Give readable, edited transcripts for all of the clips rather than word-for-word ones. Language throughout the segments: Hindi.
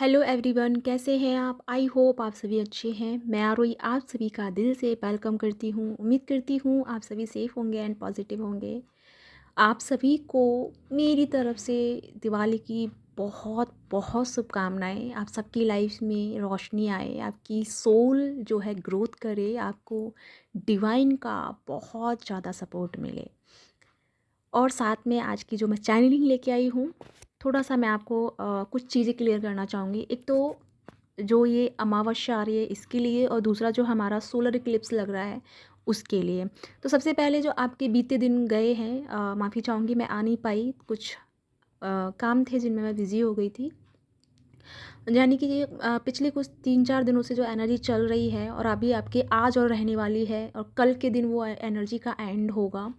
हेलो एवरीवन, कैसे हैं आप? आई होप आप सभी अच्छे हैं। मैं आरोही आप सभी का दिल से वेलकम करती हूँ। उम्मीद करती हूँ आप सभी सेफ़ होंगे एंड पॉजिटिव होंगे। आप सभी को मेरी तरफ से दिवाली की बहुत बहुत शुभकामनाएँ। आप सबकी लाइफ में रोशनी आए, आपकी सोल जो है ग्रोथ करे, आपको डिवाइन का बहुत ज़्यादा सपोर्ट मिले। और साथ में आज की जो मैं चैनलिंग लेके आई हूँ, थोड़ा-सा मैं आपको कुछ चीज़ें क्लियर करना चाहूँगी। एक तो जो ये अमावस्या आ रही है इसके लिए, और दूसरा जो हमारा सोलर इक्लिप्स लग रहा है उसके लिए। तो सबसे पहले जो आपके बीते दिन गए हैं, माफ़ी चाहूँगी मैं आ नहीं पाई, कुछ काम थे जिनमें मैं बिज़ी हो गई थी। यानी कि ये पिछले कुछ 3-4 दिनों से जो एनर्जी चल रही है और अभी आपके आज और रहने वाली है, और कल के दिन वो एनर्जी का एंड होगा।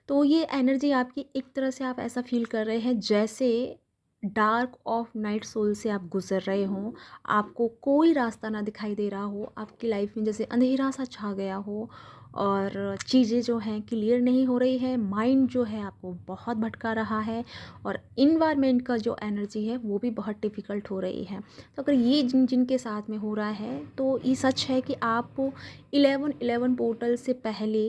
तो ये एनर्जी आपकी एक तरह से आप ऐसा फ़ील कर रहे हैं जैसे डार्क ऑफ नाइट सोल से आप गुज़र रहे हों। आपको कोई रास्ता ना दिखाई दे रहा हो, आपकी लाइफ में जैसे अंधेरा सा छा गया हो, और चीज़ें जो हैं क्लियर नहीं हो रही है, माइंड जो है आपको बहुत भटका रहा है, और इन्वायरमेंट का जो एनर्जी है वो भी बहुत डिफ़िकल्ट हो रही है। तो अगर ये जिनके साथ में हो रहा है तो ये सच है कि आप 11-11 पोर्टल से पहले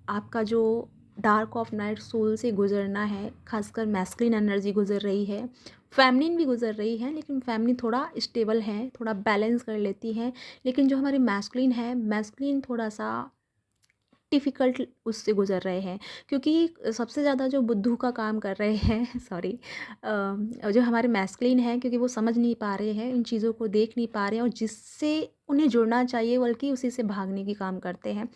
आपका जो डार्क ऑफ नाइट सोल से गुज़रना है, खासकर मैस्कुलिन एनर्जी गुज़र रही है, फेमिनिन भी गुज़र रही है, लेकिन फेमिनिन थोड़ा स्टेबल है, थोड़ा बैलेंस कर लेती है। लेकिन जो हमारी मैस्कुलिन है, मैस्कुलिन थोड़ा-सा डिफ़िकल्ट उससे गुज़र रहे हैं, क्योंकि सबसे ज़्यादा जो बुद्धू का काम कर रहे हैं सॉरी, जो हमारे मैस्कुलिन हैं, क्योंकि वो समझ नहीं पा रहे हैं, इन चीज़ों को देख नहीं पा रहे हैं, और जिससे उन्हें जुड़ना चाहिए बल्कि उसी से भागने की काम करते हैं।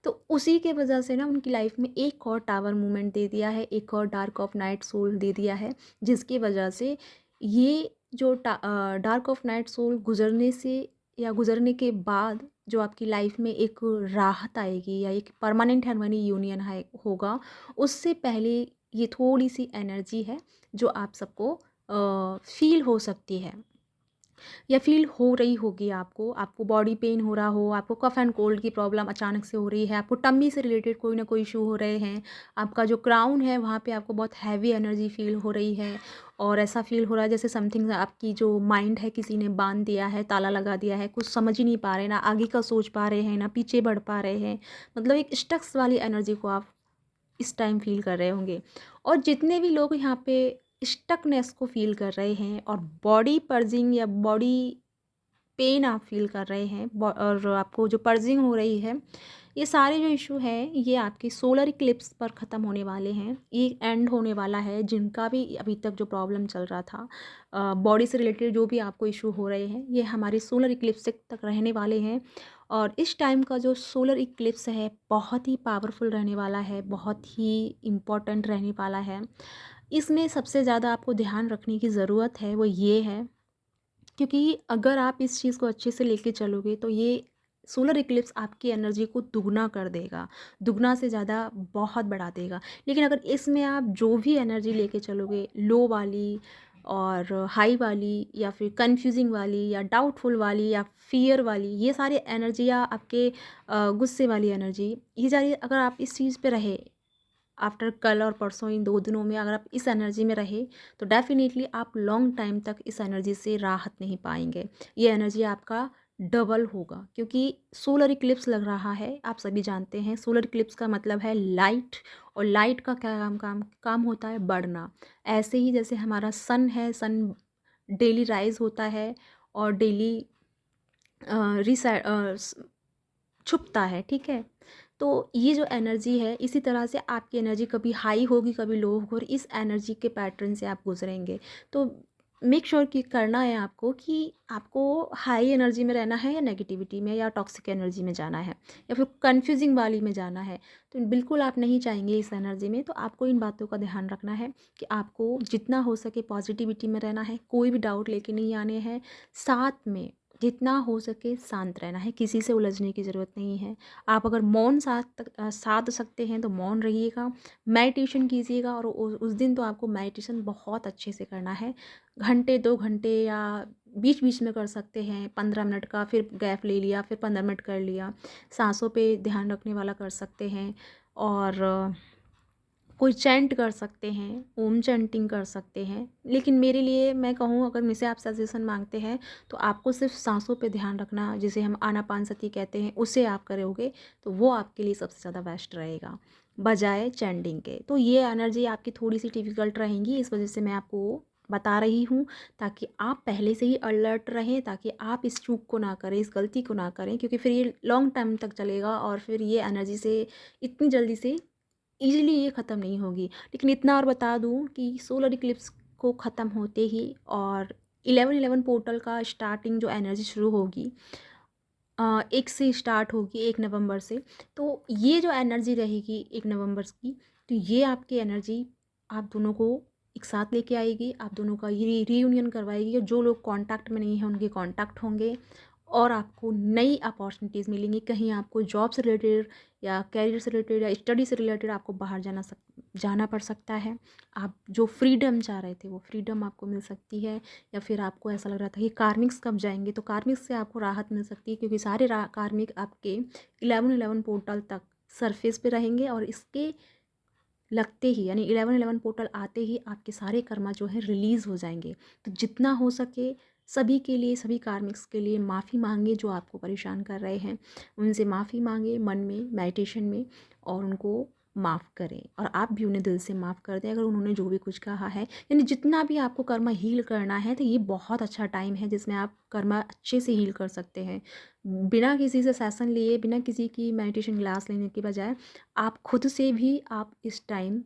तो उसी के वजह से ना उनकी लाइफ में एक और टावर मूवमेंट दे दिया है, एक और डार्क ऑफ नाइट सोल दे दिया है, जिसकी वजह से ये जो डार्क ऑफ नाइट सोल गुज़रने से या गुज़रने के बाद जो आपकी लाइफ में एक राहत आएगी या एक परमानेंट हार्मनी यूनियन है होगा, उससे पहले ये थोड़ी-सी एनर्जी है जो आप सबको फ़ील हो सकती है या फ़ील हो रही होगी आपको। आपको बॉडी पेन हो रहा हो, आपको कफ़ एंड कोल्ड की प्रॉब्लम अचानक से हो रही है, आपको टम्मी से रिलेटेड कोई ना कोई इश्यू हो रहे हैं, आपका जो क्राउन है वहाँ पे आपको बहुत हैवी एनर्जी फ़ील हो रही है, और ऐसा फ़ील हो रहा है जैसे समथिंग आपकी जो माइंड है किसी ने बाँध दिया है, ताला लगा दिया है, कुछ समझ ही नहीं पा रहे, ना आगे का सोच पा रहे हैं, ना पीछे बढ़ पा रहे हैं। मतलब एक स्टक्स वाली एनर्जी को आप इस टाइम फ़ील कर रहे होंगे। और जितने भी लोग यहाँ पे स्टकनेस को फ़ील कर रहे हैं और बॉडी पर्जिंग या बॉडी पेन आप फ़ील कर रहे हैं, और आपको जो पर्जिंग हो रही है, ये सारे जो इशू हैं ये आपके सोलर इक्लिप्स पर ख़त्म होने वाले हैं। ये एंड होने वाला है, जिनका भी अभी तक जो प्रॉब्लम चल रहा था, बॉडी से रिलेटेड जो भी आपको इशू हो रहे हैं, ये हमारे सोलर इक्लिप्स तक रहने वाले हैं। और इस टाइम का जो सोलर इक्लिप्स है बहुत ही पावरफुल रहने वाला है, बहुत ही इम्पोर्टेंट रहने वाला है। इसमें सबसे ज़्यादा आपको ध्यान रखने की ज़रूरत है वो ये है, क्योंकि अगर आप इस चीज़ को अच्छे से लेके चलोगे तो ये सोलर इक्लिप्स आपकी एनर्जी को दुगना कर देगा, दुगना से ज़्यादा बहुत बढ़ा देगा। लेकिन अगर इसमें आप जो भी एनर्जी लेके चलोगे, लो वाली और हाई वाली या फिर कन्फ्यूजिंग वाली या डाउटफुल वाली या फियर वाली, ये सारी एनर्जियाँ आपके गुस्से वाली एनर्जी, ये सारी अगर आप इस चीज़ पे रहे आफ्टर कल और परसों, इन 2 दिनों में अगर आप इस एनर्जी में रहे तो डेफ़िनेटली आप लॉन्ग टाइम तक इस एनर्जी से राहत नहीं पाएँगे। ये एनर्जी आपका डबल होगा, क्योंकि सोलर इक्लिप्स लग रहा है, आप सभी जानते हैं सोलर इक्लिप्स का मतलब है लाइट, और लाइट का क्या काम होता है? बढ़ना। ऐसे ही जैसे हमारा सन है, सन डेली राइज़ होता है और डेली अ, रिसा अ, स छुपता है, ठीक है? तो ये जो एनर्जी है इसी तरह से आपकी एनर्जी कभी हाई होगी, कभी लो होगी, और इस एनर्जी के पैटर्न से आप गुजरेंगे। तो मेक श्योर कि करना है आपको कि आपको हाई एनर्जी में रहना है या नेगेटिविटी में या टॉक्सिक एनर्जी में जाना है या फिर कंफ्यूजिंग वाली में जाना है। तो बिल्कुल आप नहीं चाहेंगे इस एनर्जी में, तो आपको इन बातों का ध्यान रखना है कि आपको जितना हो सके पॉजिटिविटी में रहना है, कोई भी डाउट लेके नहीं आने हैं। साथ में जितना हो सके शांत रहना है, किसी से उलझने की ज़रूरत नहीं है। आप अगर मौन साध सकते हैं तो मौन रहिएगा, मेडिटेशन कीजिएगा, और उस दिन तो आपको मेडिटेशन बहुत अच्छे से करना है। घंटे 2 घंटे या बीच-बीच में कर सकते हैं, 15 मिनट का फिर गैप ले लिया, फिर 15 मिनट कर लिया। साँसों पे ध्यान रखने वाला कर सकते हैं, और कोई चैंट कर सकते हैं, ओम चैंटिंग कर सकते हैं। लेकिन मेरे लिए मैं कहूँ, अगर मुझसे आप सजेशन मांगते हैं तो आपको सिर्फ सांसों पे ध्यान रखना, जिसे हम आनापानसती कहते हैं, उसे आप करोगे तो वो आपके लिए सबसे ज़्यादा बेस्ट रहेगा बजाय चैंटिंग के। तो ये एनर्जी आपकी थोड़ी सी डिफ़िकल्ट रहेंगी, इस वजह से मैं आपको बता रही हूँ, ताकि आप पहले से ही अलर्ट रहें, ताकि आप इस चूक को ना करें, इस गलती को ना करें, क्योंकि फिर ये लॉन्ग टाइम तक चलेगा और फिर ये एनर्जी से इतनी जल्दी से ईज़िली ये ख़त्म नहीं होगी। लेकिन इतना और बता दूँ कि सोलर इक्लिप्स को ख़त्म होते ही और 11/11 पोर्टल का स्टार्टिंग जो एनर्जी शुरू होगी, 1 से स्टार्ट होगी, 1 नवंबर से। तो ये जो एनर्जी रहेगी 1 नवंबर की, तो ये आपकी एनर्जी आप दोनों को एक साथ लेके आएगी, आप दोनों का ये रीयूनियन करवाएगी, और जो लोग कॉन्टैक्ट में नहीं हैं उनके कॉन्टैक्ट होंगे और आपको नई अपॉर्चुनिटीज़ मिलेंगी। कहीं आपको जॉब से रिलेटेड या करियर से रिलेटेड या स्टडी से रिलेटेड आपको बाहर जाना पड़ सकता है। आप जो फ्रीडम चाह रहे थे वो फ्रीडम आपको मिल सकती है, या फिर आपको ऐसा लग रहा था कि कार्मिक्स कब जाएंगे, तो कार्मिक्स से आपको राहत मिल सकती है, क्योंकि सारे कार्मिक आपके 11/11 पोर्टल तक सरफेस पे रहेंगे, और इसके लगते ही यानी 11/11 पोर्टल आते ही आपके सारे कर्मा जो है रिलीज़ हो जाएंगे। तो जितना हो सके सभी के लिए, सभी कार्मिक्स के लिए माफ़ी मांगे जो आपको परेशान कर रहे हैं, उनसे माफ़ी मांगे मन में, मेडिटेशन में, और उनको माफ़ करें, और आप भी उन्हें दिल से माफ़ कर दें अगर उन्होंने जो भी कुछ कहा है। यानी जितना भी आपको कर्मा हील करना है, तो ये बहुत अच्छा टाइम है जिसमें आप कर्मा अच्छे से हील कर सकते हैं, बिना किसी से सेशन लिए, बिना किसी की मेडिटेशन क्लास लेने के बजाय आप खुद से भी आप इस टाइम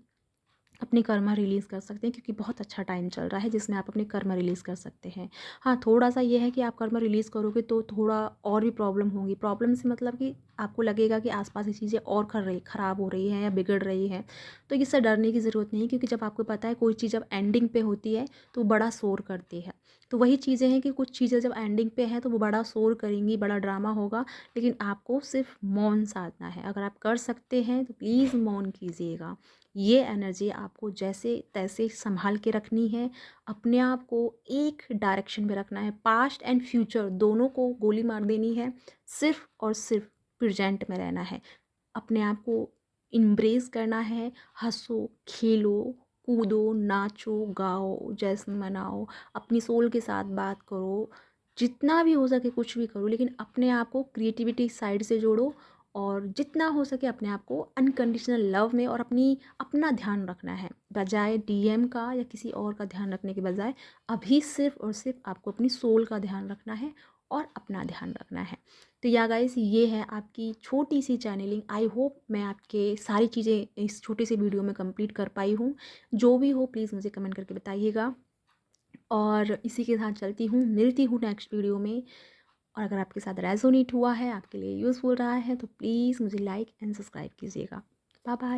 अपने कर्मा रिलीज़ कर सकते हैं, क्योंकि बहुत अच्छा टाइम चल रहा है जिसमें आप अपने कर्मा रिलीज़ कर सकते हैं। हाँ, थोड़ा-सा ये है कि आप कर्मा रिलीज़ करोगे तो थोड़ा और भी प्रॉब्लम होगी। प्रॉब्लम से मतलब कि आपको लगेगा कि आस-पास की चीज़ें और ख़राब हो रही हैं या बिगड़ रही हैं। तो इससे डरने की ज़रूरत नहीं है, क्योंकि जब आपको पता है कोई चीज़ जब एंडिंग पे होती है तो बड़ा शोर करती है। तो वही चीज़ें हैं कि कुछ चीज़ें जब एंडिंग पे हैं तो वो बड़ा शोर करेंगी, बड़ा ड्रामा होगा, लेकिन आपको सिर्फ़ मौन साधना है। अगर आप कर सकते हैं तो प्लीज़ मौन कीजिएगा। ये एनर्जी आपको जैसे तैसे संभाल के रखनी है, अपने आप को एक डायरेक्शन में रखना है, पास्ट एंड फ्यूचर दोनों को गोली मार देनी है, सिर्फ़ और सिर्फ प्रेजेंट में रहना है, अपने आप को इम्ब्रेस करना है, हंसो, खेलो, कूदो, नाचो, गाओ, जश्न मनाओ, अपनी सोल के साथ बात करो, जितना भी हो सके कुछ भी करो, लेकिन अपने आप को क्रिएटिविटी साइड से जोड़ो, और जितना हो सके अपने आप को अनकंडीशनल लव में और अपना ध्यान रखना है, बजाय डीएम का या किसी और का ध्यान रखने के बजाय अभी सिर्फ और सिर्फ आपको अपनी सोल का ध्यान रखना है और अपना ध्यान रखना है। तो या गाइस, ये है आपकी छोटी सी चैनलिंग। आई होप मैं आपके सारी चीज़ें इस छोटे से वीडियो में कंप्लीट कर पाई हूँ। जो भी हो प्लीज़ मुझे कमेंट करके बताइएगा, और इसी के साथ चलती हूँ, मिलती हूँ नेक्स्ट वीडियो में। और अगर आपके साथ रेजोनेट हुआ है, आपके लिए यूज़फुल रहा है, तो प्लीज़ मुझे लाइक एंड सब्सक्राइब कीजिएगा। Bye bye.